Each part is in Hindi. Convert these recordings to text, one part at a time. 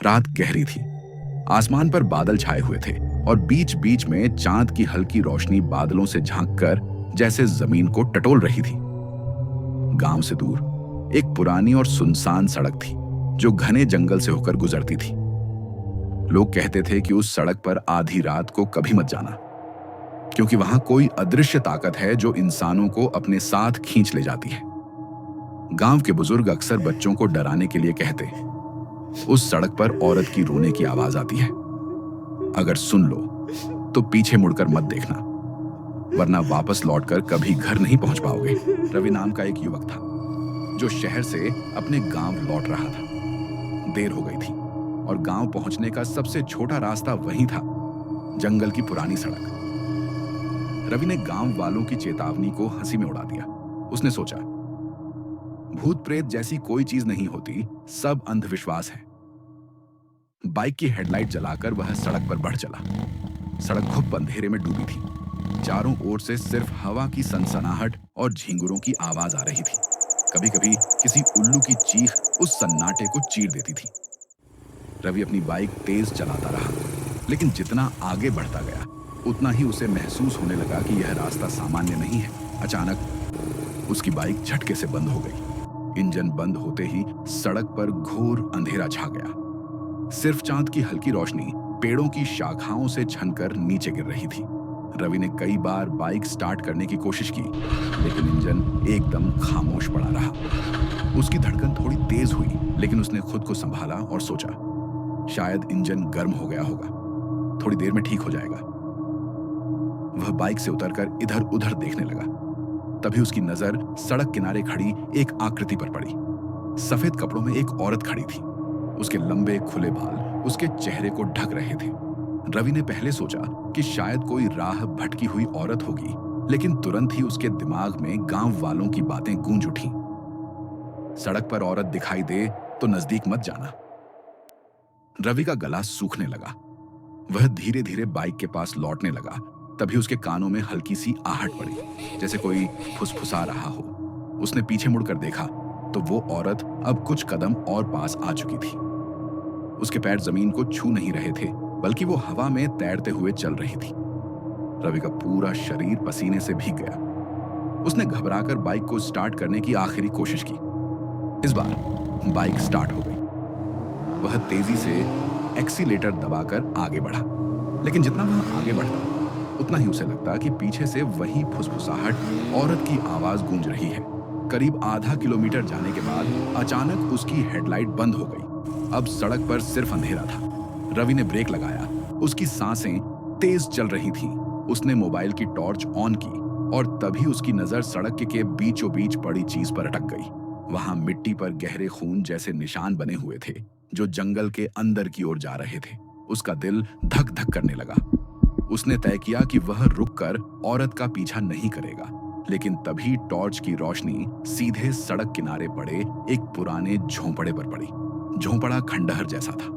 रात गहरी थी। आसमान पर बादल छाए हुए थे और बीच बीच में चांद की हल्की रोशनी बादलों से झांककर जैसे जमीन को टटोल रही थी। गांव से दूर एक पुरानी और सुनसान सड़क थी जो घने जंगल से होकर गुजरती थी। लोग कहते थे कि उस सड़क पर आधी रात को कभी मत जाना, क्योंकि वहां कोई अदृश्य ताकत है जो इंसानों को अपने साथ खींच ले जाती है। गांव के बुजुर्ग अक्सर बच्चों को डराने के लिए कहते, उस सड़क पर औरत की रोने की आवाज आती है, अगर सुन लो तो पीछे मुड़कर मत देखना, वरना वापस लौटकर कभी घर नहीं पहुंच पाओगे। रवि नाम का एक युवक था जो शहर से अपने गांव लौट रहा था। देर हो गई थी और गांव पहुंचने का सबसे छोटा रास्ता वही था, जंगल की पुरानी सड़क। रवि ने गांव वालों की चेतावनी को हंसी में उड़ा दिया। उसने सोचा, भूत प्रेत जैसी कोई चीज नहीं होती, सब अंधविश्वास है। बाइक की हेडलाइट जलाकर वह सड़क पर बढ़ चला। सड़क घुप अंधेरे में डूबी थी। चारों ओर से सिर्फ हवा की सनसनाहट और झींगुरों की आवाज आ रही थी। कभी कभी किसी उल्लू की चीख उस सन्नाटे को चीर देती थी। रवि अपनी बाइक तेज चलाता रहा, लेकिन जितना आगे बढ़ता गया उतना ही उसे महसूस होने लगा कि यह रास्ता सामान्य नहीं है। अचानक उसकी बाइक झटके से बंद हो गई। इंजन बंद होते ही सड़क पर घोर अंधेरा छा गया। सिर्फ चांद की हल्की रोशनी पेड़ों की शाखाओं से छनकर नीचे गिर रही थी। रवि ने कई बार बाइक स्टार्ट करने की कोशिश की, लेकिन इंजन एकदम खामोश पड़ा रहा। उसकी धड़कन थोड़ी तेज हुई, लेकिन उसने खुद को संभाला और सोचा, शायद इंजन गर्म हो गया होगा, थोड़ी देर में ठीक हो जाएगा। वह बाइक से उतरकर इधर उधर देखने लगा। तभी उसकी नजर सड़क किनारे खड़ी एक आकृति पर पड़ी। सफेद कपड़ों में एक औरत खड़ी थी। उसके लंबे खुले बाल उसके चेहरे को ढक रहे थे। रवि ने पहले सोचा कि शायद कोई राह भटकी हुई औरत होगी, लेकिन तुरंत ही उसके दिमाग में गांव वालों की बातें गूंज उठी। सड़क पर औरत दिखाई दे तो नजदीक मत जाना। रवि का गला सूखने लगा। वह धीरे धीरे बाइक के पास लौटने लगा। तभी उसके कानों में हल्की सी आहट पड़ी, जैसे कोई फुसफुसा रहा हो। उसने पीछे मुड़कर देखा तो वो औरत अब कुछ कदम और पास आ चुकी थी। उसके पैर जमीन को छू नहीं रहे थे, बल्कि वो हवा में तैरते हुए चल रही थी। रवि का पूरा शरीर पसीने से भीग गया। उसने घबराकर बाइक को स्टार्ट करने की आखिरी कोशिश की। इस बार बाइक स्टार्ट हो गई। वह तेजी से एक्सीलेटर दबाकर आगे बढ़ा, लेकिन जितना वह आगे बढ़ता उतना ही उसे लगता कि पीछे से वही फुसफुसाहट, औरत की आवाज गूंज रही है। करीब आधा किलोमीटर जाने के बाद अचानक उसकी हेडलाइट बंद हो गई। अब सड़क पर सिर्फ अंधेरा था। रवि ने ब्रेक लगाया। उसकी सांसें तेज चल रही थीं। उसने मोबाइल की टॉर्च ऑन की और तभी उसकी नजर सड़क के बीचों बीच पड़ी चीज पर अटक गई। वहां मिट्टी पर गहरे खून जैसे निशान बने हुए थे, जो जंगल के अंदर की ओर जा रहे थे। उसका दिल धक धक करने लगा। उसने तय किया कि वह रुककर औरत का पीछा नहीं करेगा, लेकिन तभी टॉर्च की रोशनी सीधे सड़क किनारे पड़े एक पुराने झोंपड़े पर पड़ी। झोंपड़ा खंडहर जैसा था।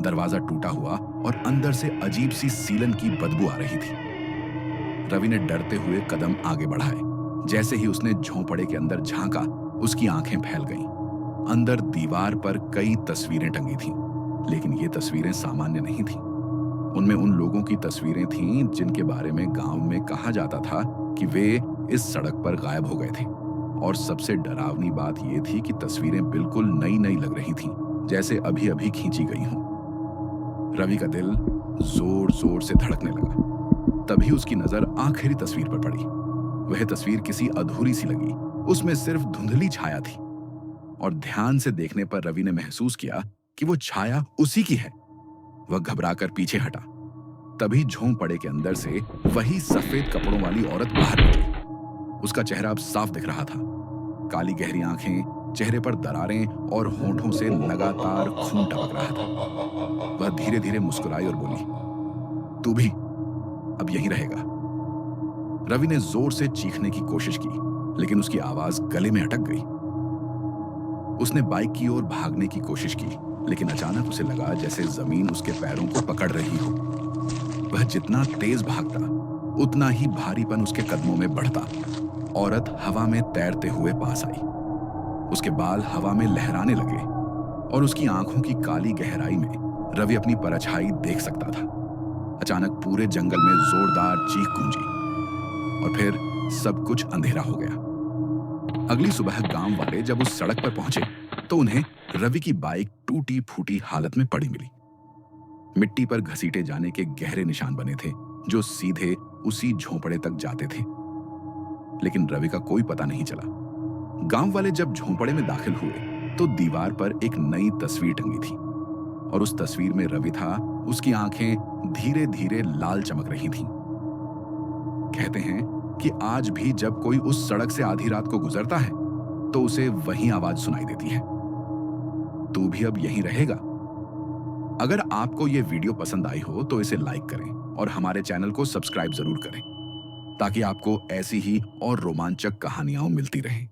दरवाजा टूटा हुआ और अंदर से अजीब सी सीलन की बदबू आ रही थी। रवि ने डरते हुए कदम आगे बढ़ाए। जैसे ही उसने झोंपड़े के अंदर झांका, उसकी आंखें फैल गईं। अंदर दीवार पर कई तस्वीरें टंगी थीं, लेकिन ये तस्वीरें सामान्य नहीं थीं। उनमें उन लोगों की तस्वीरें थीं जिनके बारे में गांव में कहा जाता था कि वे इस सड़क पर गायब हो गए थे। और सबसे डरावनी बात यह थी कि तस्वीरें बिल्कुल नई नई लग रही थीं, जैसे अभी अभी खींची गई हों। रवि का दिल जोर जोर से धड़कने लगा। तभी उसकी नजर आखिरी तस्वीर पर पड़ी। वह तस्वीर किसी अधूरी सी लगी। उसमें सिर्फ धुंधली छाया थी, और ध्यान से देखने पर रवि ने महसूस किया कि वो छाया उसी की है। वह घबराकर पीछे हटा। तभी झोंपड़े के अंदर से वही सफेद कपड़ों वाली औरत बाहर निकली। उसका चेहरा अब साफ दिख रहा था। काली गहरी आंखें, चेहरे पर दरारें और होंठों से लगातार खून टपक रहा था। वह धीरे धीरे मुस्कुराई और बोली, तू भी अब यहीं रहेगा। रवि ने जोर से चीखने की कोशिश की, लेकिन उसकी आवाज गले में अटक गई। उसने बाइक की ओर भागने की कोशिश की, लेकिन अचानक उसे लगा जैसे जमीन उसके पैरों को पकड़ रही हो। वह जितना तेज भागता उतना ही भारीपन उसके कदमों में बढ़ता। औरत हवा में तैरते हुए पास आई। उसके बाल हवा में लहराने लगे। और उसकी आंखों की काली गहराई में रवि अपनी परछाई देख सकता था। अचानक पूरे जंगल में जोरदार चीख गूंजी और फिर सब कुछ अंधेरा हो गया। अगली सुबह गांव वाले जब उस सड़क पर पहुंचे तो उन्हें रवि की बाइक टूटी फूटी हालत में पड़ी मिली। मिट्टी पर घसीटे जाने के गहरे निशान बने थे जो सीधे उसी झोंपड़े तक जाते थे, लेकिन रवि का कोई पता नहीं चला। गांव वाले जब झोंपड़े में दाखिल हुए तो दीवार पर एक नई तस्वीर टंगी थी और उस तस्वीर में रवि था। उसकी आंखें धीरे धीरे लाल चमक रही थीं। कहते हैं कि आज भी जब कोई उस सड़क से आधी रात को गुजरता है तो उसे वही आवाज सुनाई देती है। तू भी अब यहीं रहेगा? अगर आपको यह वीडियो पसंद आई हो तो इसे लाइक करें और हमारे चैनल को सब्सक्राइब जरूर करें ताकि आपको ऐसी ही और रोमांचक कहानियां मिलती रहें।